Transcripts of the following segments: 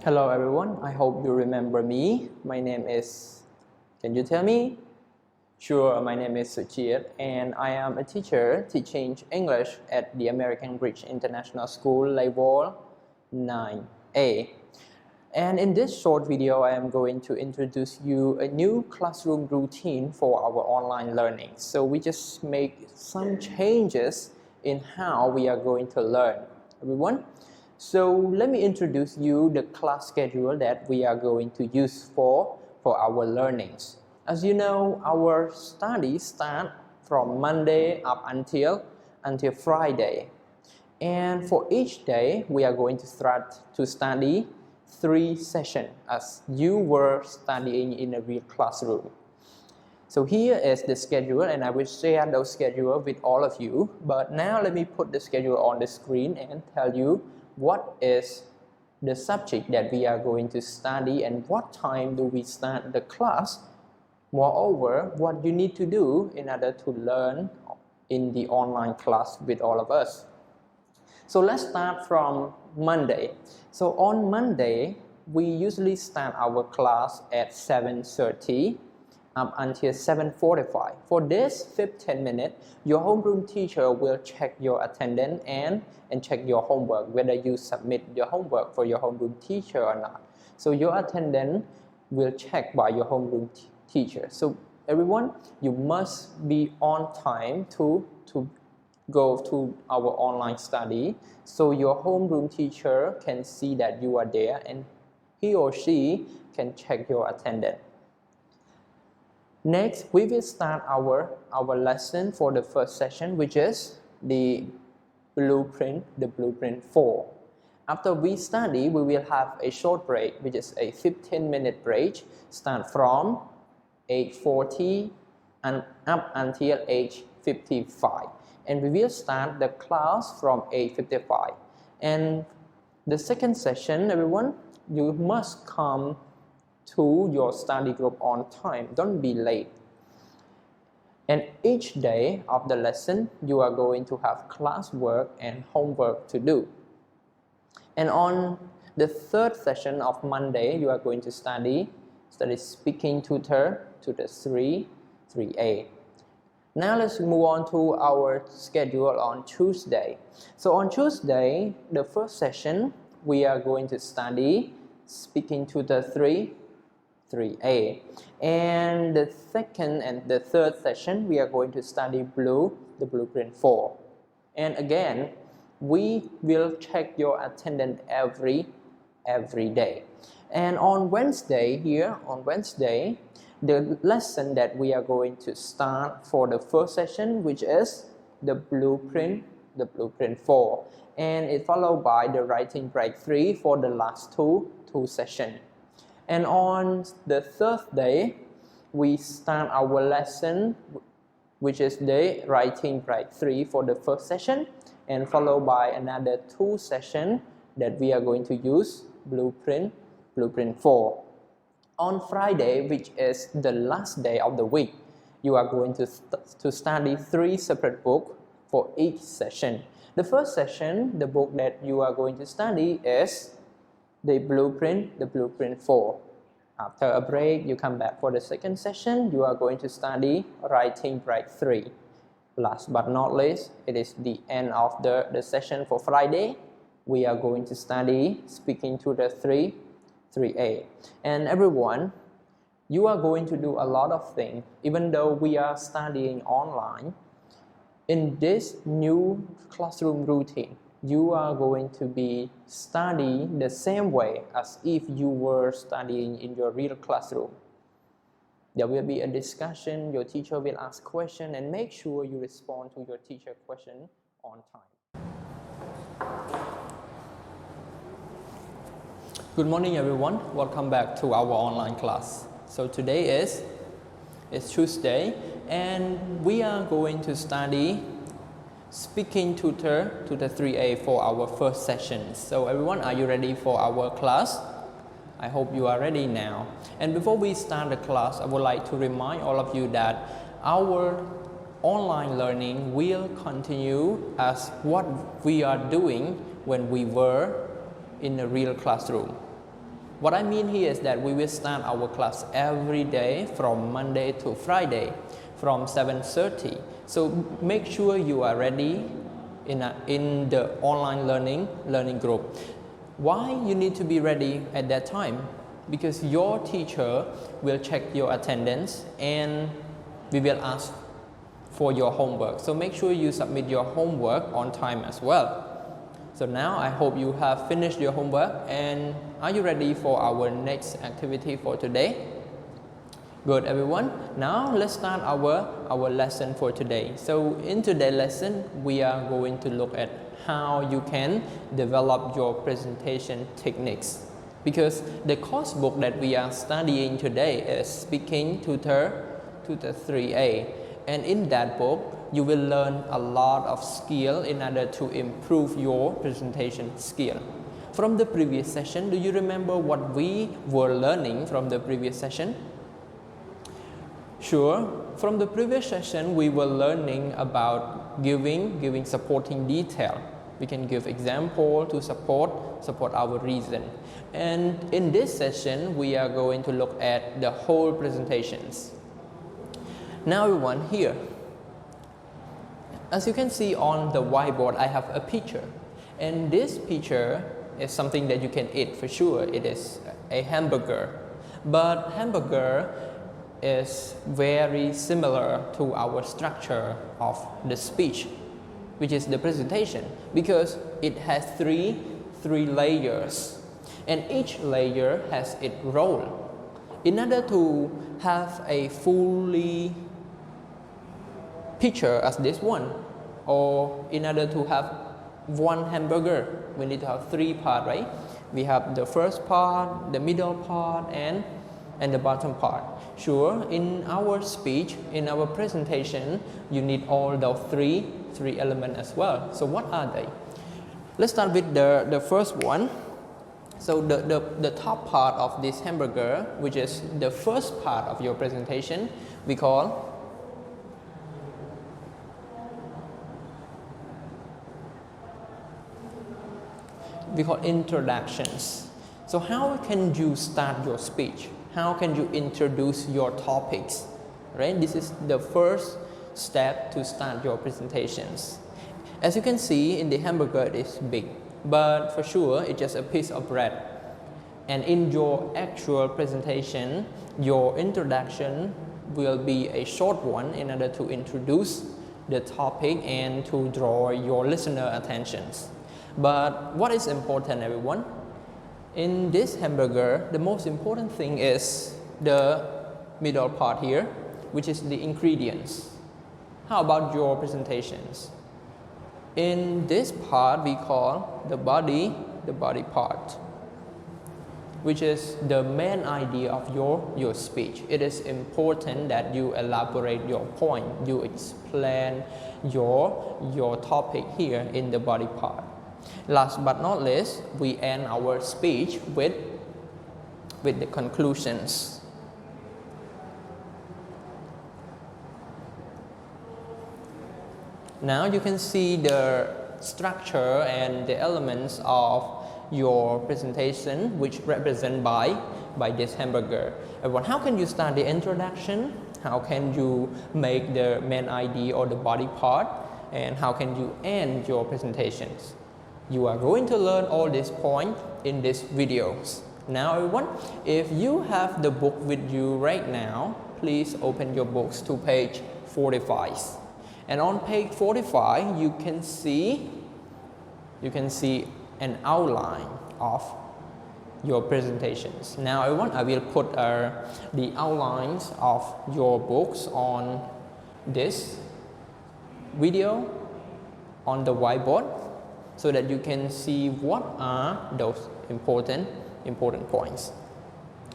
Hello everyone, I hope you remember me. My name is, can you tell me? Sure, my name is Suchit and I am a teacher teaching English at the American Bridge International School level 9A. And in this short video, I am going to introduce you a new classroom routine for our online learning. So we just make some changes in how we are going to learn, everyone. So let me introduce you the class schedule that we are going to use for our learnings. As you know, our studies start from Monday up until Friday. And for each day, we are going to start to study 3 sessions as you were studying in a real classroom. So here is the schedule, and I will share those schedules with all of you. But now let me put the schedule on the screen and tell you what is the subject that we are going to study and what time do we start the class. Moreover, what you need to do in order to learn in the online class with all of us. So let's start from Monday. So on Monday, we usually start our class at 7:30 up until 7:45. For this 15 minutes, your homeroom teacher will check your attendance and check your homework, whether you submit your homework for your homeroom teacher or not. So your attendance will check by your homeroom teacher. So everyone, you must be on time to go to our online study, so your homeroom teacher can see that you are there and he or she can check your attendance. Next, we will start our lesson for the first session, which is the blueprint 4. After we study, we will have a short break, which is a 15-minute break, start from 8:40 and up until 8:55. And we will start the class from 8:55. And the second session, everyone, you must come to your study group on time. Don't be late. And each day of the lesson, you are going to have classwork and homework to do. And on the third session of Monday, you are going to study speaking tutor 3A. Now let's move on to our schedule on Tuesday. So on Tuesday, the first session, we are going to study speaking tutor 3A. And the second and the third session, we are going to study the blueprint 4. And again, we will check your attendance every day. And on Wednesday, the lesson that we are going to start for the first session, which is the blueprint 4, and it followed by the writing break 3 for the last two sessions. And on the third day, we start our lesson, which is the writing break 3 for the first session, and followed by another 2 sessions that we are going to use blueprint 4. On Friday, which is the last day of the week, you are going to study 3 separate books for each session. The first session, the book that you are going to study is the blueprint 4. After a break, you come back for the second session. You are going to study writing break 3. Last but not least, it is the end of the session for Friday. We are going to study speaking tutor 3A. And everyone, you are going to do a lot of things, even though we are studying online. In this new classroom routine, you are going to be studying the same way as if you were studying in your real classroom. There will be a discussion, your teacher will ask questions, and make sure you respond to your teacher question on time. Good morning everyone, welcome back to our online class. So today is Tuesday, and we are going to study speaking tutor 3A for our first session. So everyone, are you ready for our class? I hope you are ready now. And before we start the class, I would like to remind all of you that our online learning will continue as what we are doing when we were in a real classroom. What I mean here is that we will start our class every day from Monday to Friday from 7:30. So make sure you are ready in the online learning group. Why you need to be ready at that time? Because your teacher will check your attendance and we will ask for your homework. So make sure you submit your homework on time as well. So now I hope you have finished your homework, and are you ready for our next activity for today? Good, everyone. Now let's start our lesson for today. So in today's lesson, we are going to look at how you can develop your presentation techniques. Because the course book that we are studying today is Speaking Tutor 3A. And in that book, you will learn a lot of skill in order to improve your presentation skill. From the previous session, do you remember what we were learning from the previous session? Sure. From the previous session, we were learning about giving supporting detail. We can give example to support our reason. And in this session, we are going to look at the whole presentations. Now everyone, here, as you can see on the whiteboard, I have a picture. And this picture is something that you can eat for sure. It is a hamburger. But hamburger is very similar to our structure of the speech, which is the presentation, because it has three layers, and each layer has its role. In order to have a fully picture as this one, or in order to have one hamburger, we need to have three parts, right? We have the first part, the middle part, and the bottom part. Sure, in our speech, in our presentation, you need all those three elements as well. So what are they? Let's start with the first one. So the top part of this hamburger, which is the first part of your presentation, we call introductions. So how can you start your speech? How can you introduce your topics? Right? This is the first step to start your presentations. As you can see, in the hamburger, it is big, but for sure, it's just a piece of bread. And in your actual presentation, your introduction will be a short one in order to introduce the topic and to draw your listener attentions. But what is important, everyone? In this hamburger, the most important thing is the middle part here, which is the ingredients. How about your presentations? In this part, we call the body part, which is the main idea of your speech. It is important that you elaborate your point, you explain your topic here in the body part. Last but not least, we end our speech with the conclusions. Now you can see the structure and the elements of your presentation, which represented by this hamburger. Everyone, how can you start the introduction? How can you make the main idea or the body part? And how can you end your presentations? You are going to learn all these points in these videos. Now everyone, if you have the book with you right now, please open your books to page 45. And on page 45, you can see an outline of your presentations. Now everyone, I will put the outlines of your books on this video on the whiteboard, so that you can see what are those important points.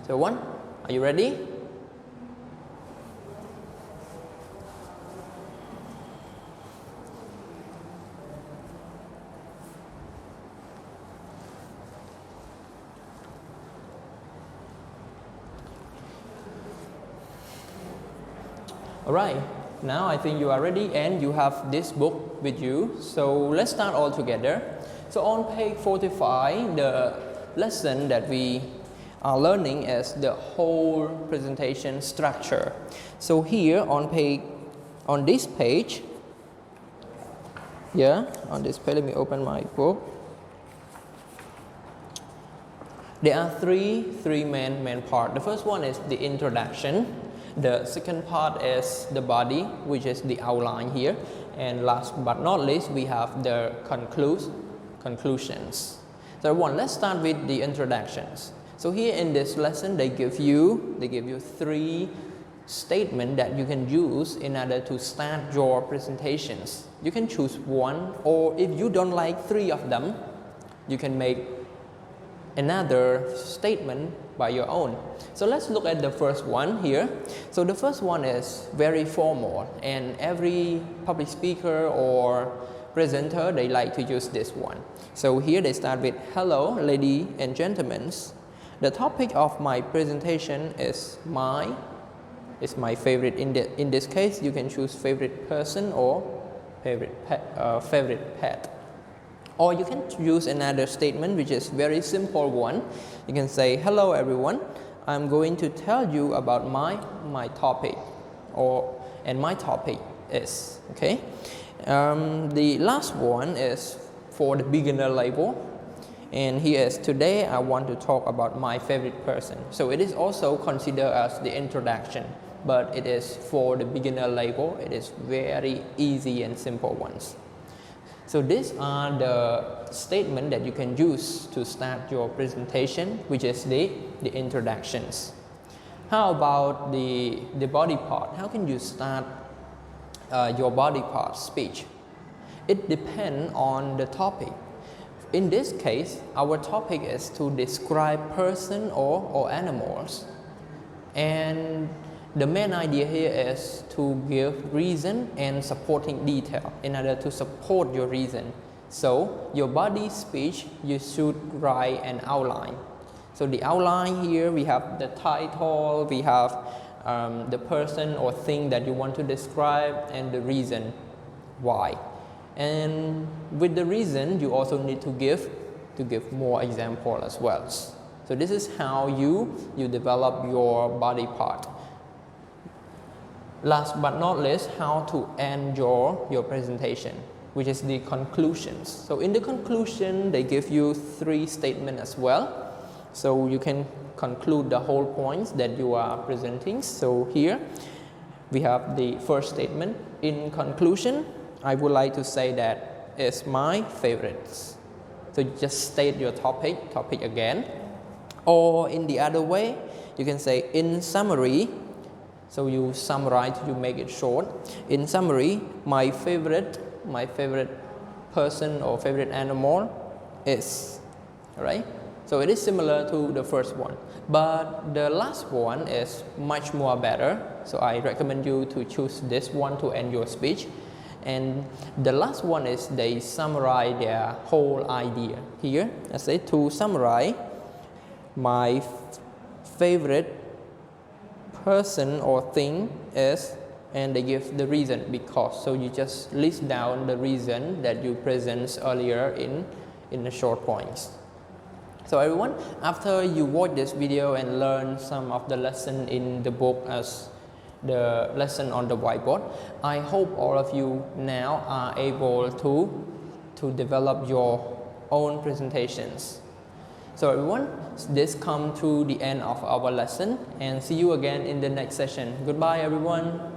So one, are you ready? Alright, now I think you are ready and you have this book with you. So let's start all together. So on page 45, the lesson that we are learning is the whole presentation structure. So here on this page, on this page, let me open my book. There are three main parts. The first one is the introduction. The second part is the body, which is the outline here. And last but not least, we have the conclusions. So let's start with the introductions. So here in this lesson, they give you 3 statements that you can use in order to start your presentations. You can choose one, or if you don't like 3 of them, you can make another statement by your own. So let's look at the first one here. So the first one is very formal, and every public speaker or presenter, they like to use this one. So here they start with, hello, ladies and gentlemen. The topic of my presentation is my favorite. In this case, you can choose favorite person or favorite pet. Or you can use another statement, which is very simple one. You can say, hello everyone, I'm going to tell you about my topic, and my topic is, okay. The last one is for the beginner level, and here is, today I want to talk about my favorite person. So it is also considered as the introduction, but it is for the beginner level. It is very easy and simple ones. So these are the statements that you can use to start your presentation, which is the introductions. How about the body part? How can you start your body part speech? It depends on the topic. In this case, our topic is to describe person or animals. And the main idea here is to give reason and supporting detail in order to support your reason. So your body speech, you should write an outline. So the outline here, we have the title, we have the person or thing that you want to describe, and the reason why. And with the reason, you also need to give more example as well. So this is how you develop your body part. Last but not least, how to end your presentation, which is the conclusions. So in the conclusion, they give you 3 statements as well. So you can conclude the whole points that you are presenting. So here we have the first statement. In conclusion, I would like to say that it's my favorites. So you just state your topic again. Or in the other way, you can say in summary. So you summarize, you make it short. In summary, my favorite person or favorite animal is, right? So it is similar to the first one, but the last one is much more better. So I recommend you to choose this one to end your speech. And the last one is they summarize their whole idea. Here, I say to summarize, my favorite person or thing is, and they give the reason because. So you just list down the reason that you present earlier in the short points. So everyone, after you watch this video and learn some of the lesson in the book as the lesson on the whiteboard, I hope all of you now are able to develop your own presentations. So everyone, this comes to the end of our lesson, and see you again in the next session. Goodbye everyone.